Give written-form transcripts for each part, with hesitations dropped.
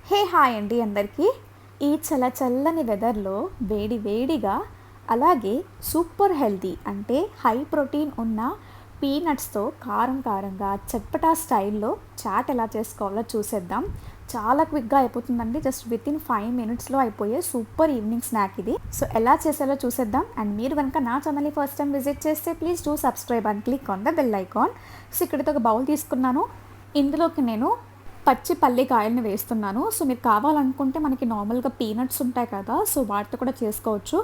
Hi అండి అందరికీ. ఈ చల్లని వెదర్‌లో వేడి వేడిగా అలాగే సూపర్ హెల్తీ అంటే హై ప్రోటీన్ ఉన్న పీనట్స్‌తో కారంగా చట్పటా స్టైల్‌లో చాట్ ఎలా చేసుకోవాలో చూసేద్దాం. చాలా క్విక్‌గా అయిపోతుందండి. జస్ట్ వితిన్ 5 మినిట్స్‌లో అయిపోయే సూపర్ ఈవినింగ్ స్నాక్ ఇది. సో ఎలా చేసాలో చూసేద్దాం. అండ్ మీరు గనుక నా ఛానల్‌ని ఫస్ట్ టైం విజిట్ చేస్తే please do subscribe and click on the bell icon. So ఇక్కడైతే ఒక బౌల్ తీసుకున్నాను. ఇందులోకి నేను పచ్చి పల్లికాయలని వేస్తున్నాను. సో మీరు కావాలనుకుంటే మనకి నార్మల్‌గా పీనట్స్ ఉంటాయి కదా! సో వాటితో కూడా చేసుకోవచ్చు.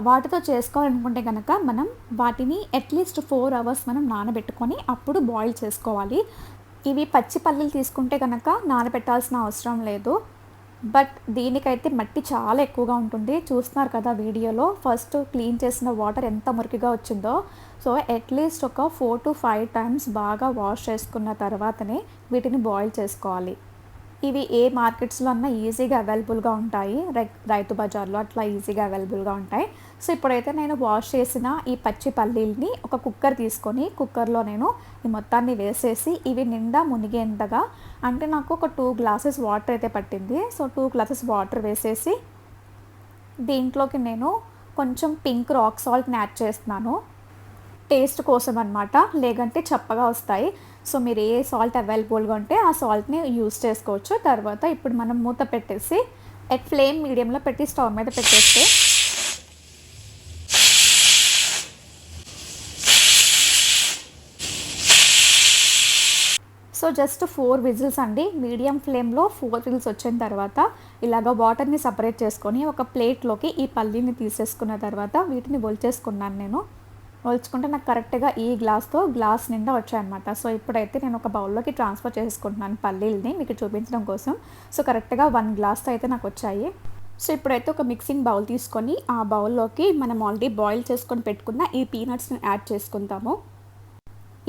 వాటితో చేసుకోవాలనుకుంటే గనక మనం వాటిని అట్‌లీస్ట్ 4 అవర్స్ మనం నానబెట్టుకొని అప్పుడు బాయిల్ చేసుకోవాలి. ఇవి పచ్చి పల్లీలు తీసుకుంటే గనక నానబెట్టాల్సిన అవసరం లేదు. బట్ దీనికైతే మట్టి చాలా ఎక్కువగా ఉంటుంది. చూస్తున్నారు కదా వీడియోలో. ఫస్ట్ క్లీన్ చేసిన వాటర్ ఎంత మురికిగా వచ్చిందో. సో అట్‌లీస్ట్ ఒక 4-5 టైమ్స్ బాగా వాష్ చేసుకున్న తర్వాతనే వీటిని బాయిల్ చేసుకోవాలి. ఇవి ఏ మార్కెట్స్‌లో అన్నా ఈజీగా అవైలబుల్‌గా ఉంటాయి. రైతు బజార్‌లో అట్లా ఈజీగా అవైలబుల్‌గా ఉంటాయి. సో ఇప్పుడైతే నేను వాష్ చేసిన ఈ పచ్చి పల్లీలని ఒక కుక్కర్ తీసుకొని కుక్కర్‌లో నేను ఈ మొత్తాన్ని వేసేసి ఇవి నిండా మునిగేంతగా, అంటే నాకు ఒక 2 గ్లాసెస్ వాటర్ అయితే పట్టింది. సో 2 గ్లాసెస్ వాటర్ వేసేసి దీంట్లోకి నేను కొంచెం పింక్ రాక్ సాల్ట్‌ని యాడ్ చేస్తున్నాను. టేస్ట్ కోసం అనమాట. లేదంటే చప్పగా వస్తాయి. సో మీరు ఏ సాల్ట్ అవైలబుల్‌గా ఉంటే ఆ సాల్ట్‌ని యూజ్ చేసుకోవచ్చు. తర్వాత ఇప్పుడు మనం మూత పెట్టేసి ఫ్లేమ్ మీడియంలో పెట్టి స్టవ్ మీద పెట్టేస్తే సో జస్ట్ 4 విజిల్స్ అండి. మీడియం ఫ్లేమ్‌లో 4 విజిల్స్ వచ్చిన తర్వాత ఇలాగ వాటర్‌ని సెపరేట్ చేసుకొని ఒక ప్లేట్‌లోకి ఈ పల్లీని తీసేసుకున్న తర్వాత వీటిని ఒలిచేసుకున్నాను నేను. ఒలుచుకుంటే నాకు కరెక్ట్‌గా ఈ గ్లాస్‌తో గ్లాస్ నిండా వచ్చాయన్నమాట. సో ఇప్పుడైతే నేను ఒక బౌల్‌లోకి ట్రాన్స్‌ఫర్ చేసుకుంటున్నాను పల్లీలని మీకు చూపించడం కోసం. సో కరెక్ట్‌గా 1 గ్లాస్‌తో అయితే నాకొచ్చాయి. సో ఇప్పుడైతే ఒక మిక్సింగ్ బౌల్ తీసుకొని ఆ బౌల్‌లోకి మనం ఆల్రెడీ బాయిల్ చేసుకొని పెట్టుకున్న ఈ పీనట్స్‌ని యాడ్ చేసుకుంటాము.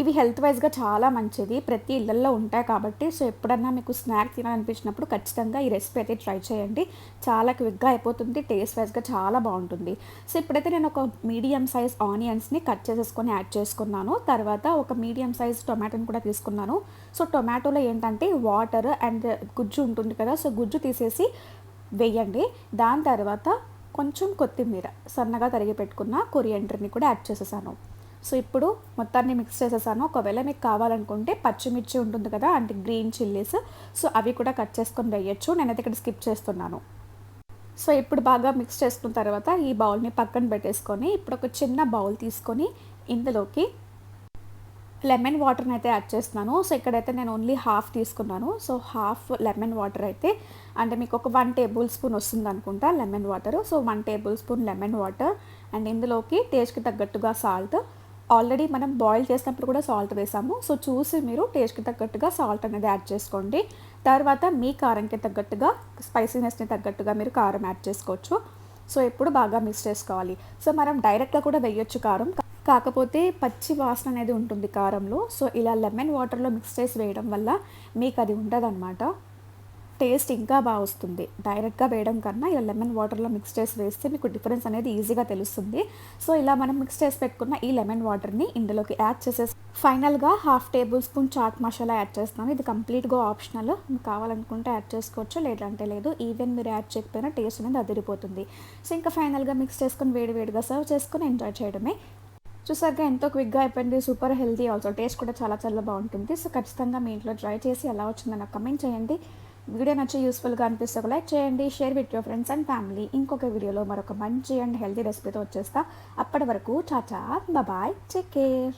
ఇవి హెల్త్ వైజ్‌గా చాలా మంచిది. ప్రతి ఇళ్లల్లో ఉంటాయి కాబట్టి సో ఎప్పుడన్నా మీకు స్నాక్ తినాలనిపించినప్పుడు ఖచ్చితంగా ఈ రెసిపీ అయితే ట్రై చేయండి. చాలా క్విక్‌గా అయిపోతుంది. టేస్ట్ వైజ్‌గా చాలా బావుంటుంది. సో ఇప్పుడైతే నేను ఒక మీడియం సైజ్ ఆనియన్స్‌ని కట్ చేసేసుకొని యాడ్ చేసుకున్నాను. తర్వాత ఒక మీడియం సైజ్ టొమాటోని కూడా తీసుకున్నాను. సో టొమాటోలో ఏంటంటే వాటర్ అండ్ గుజ్జు ఉంటుంది కదా! సో గుజ్జు తీసేసి వేయండి. దాని తర్వాత కొంచెం కొత్తిమీర సన్నగా తరిగి పెట్టుకున్న కొరియాండర్‌ని కూడా యాడ్ చేసేసాను. సో ఇప్పుడు మొత్తాన్ని మిక్స్ చేసేసాను. ఒకవేళ మీకు కావాలనుకుంటే పచ్చిమిర్చి ఉంటుంది కదా, అంటే గ్రీన్ చిల్లీస్, సో అవి కూడా కట్ చేసుకొని వేయొచ్చు. నేనైతే ఇక్కడ స్కిప్ చేస్తున్నాను. సో ఇప్పుడు బాగా మిక్స్ చేసుకున్న తర్వాత ఈ బౌల్‌ని పక్కన పెట్టేసుకొని ఇప్పుడు ఒక చిన్న బౌల్ తీసుకొని ఇందులోకి లెమన్ వాటర్‌ని అయితే యాడ్ చేస్తున్నాను. సో ఇక్కడైతే నేను ఓన్లీ హాఫ్ తీసుకున్నాను. సో హాఫ్ లెమన్ వాటర్ అయితే, అంటే మీకు ఒక 1 టేబుల్ స్పూన్ వస్తుందనుకుంటా lemon water. So 1 tablespoon lemon water and ఇందులోకి టేస్ట్‌కి తగ్గట్టుగా సాల్ట్. ఆల్రెడీ మనం బాయిల్ చేసినప్పుడు కూడా సాల్ట్ వేసాము. సో చూసి మీరు టేస్ట్‌కి తగ్గట్టుగా సాల్ట్ అనేది యాడ్ చేసుకోండి. తర్వాత మీ కారంకి తగ్గట్టుగా, స్పైసీనెస్‌ని తగ్గట్టుగా మీరు కారం యాడ్ చేసుకోవచ్చు. సో ఇప్పుడు బాగా మిక్స్ చేసుకోవాలి. సో మనం డైరెక్ట్‌గా కూడా వేయొచ్చు కారం. కాకపోతే పచ్చి వాసన అనేది ఉంటుంది కారంలో. సో ఇలా లెమన్ వాటర్‌లో మిక్స్ చేసి వేయడం వల్ల మీకు అది ఉండదనమాట. టేస్ట్ ఇంకా బాగా వస్తుంది. డైరెక్ట్‌గా వేయడం కన్నా ఇలా లెమన్ వాటర్‌లో మిక్స్ చేసి వేస్తే మీకు డిఫరెన్స్ అనేది ఈజీగా తెలుస్తుంది. సో ఇలా మనం మిక్స్ చేసి పెట్టుకున్న ఈ లెమన్ వాటర్‌ని ఇందులోకి యాడ్ చేసేసి ఫైనల్‌గా half tablespoon chaat masala add చేస్తున్నాను. ఇది కంప్లీట్‌గా ఆప్షనల్. మీకు కావాలనుకుంటే యాడ్ చేసుకోవచ్చు, లేదంటే లేదు. ఈవెన్ మీరు యాడ్ చేయకపోయినా టేస్ట్ అనేది అదిరిపోతుంది. సో ఇంకా ఫైనల్‌గా మిక్స్ చేసుకొని వేడిగా సర్వ్ చేసుకొని ఎంజాయ్ చేయడమే. చూసారుగా ఎంతో క్విక్‌గా అయిపోయింది. Super healthy also. టేస్ట్ కూడా చాలా బాగుంటుంది. సో ఖచ్చితంగా మీ ఇంట్లో ట్రై చేసి ఎలా వచ్చిందో నాకు కమెంట్ చేయండి. వీడియో నచ్చి యూస్ఫుల్గా అనిపిస్తే ఒక లైక్ చేయండి. Share with your friends and family. ఇంకొక వీడియోలో మరొక మంచి అండ్ హెల్తీ రెసిపీతో వచ్చేస్తా. అప్పటి వరకు టాటా, బాయ్, టేక్ కేర్.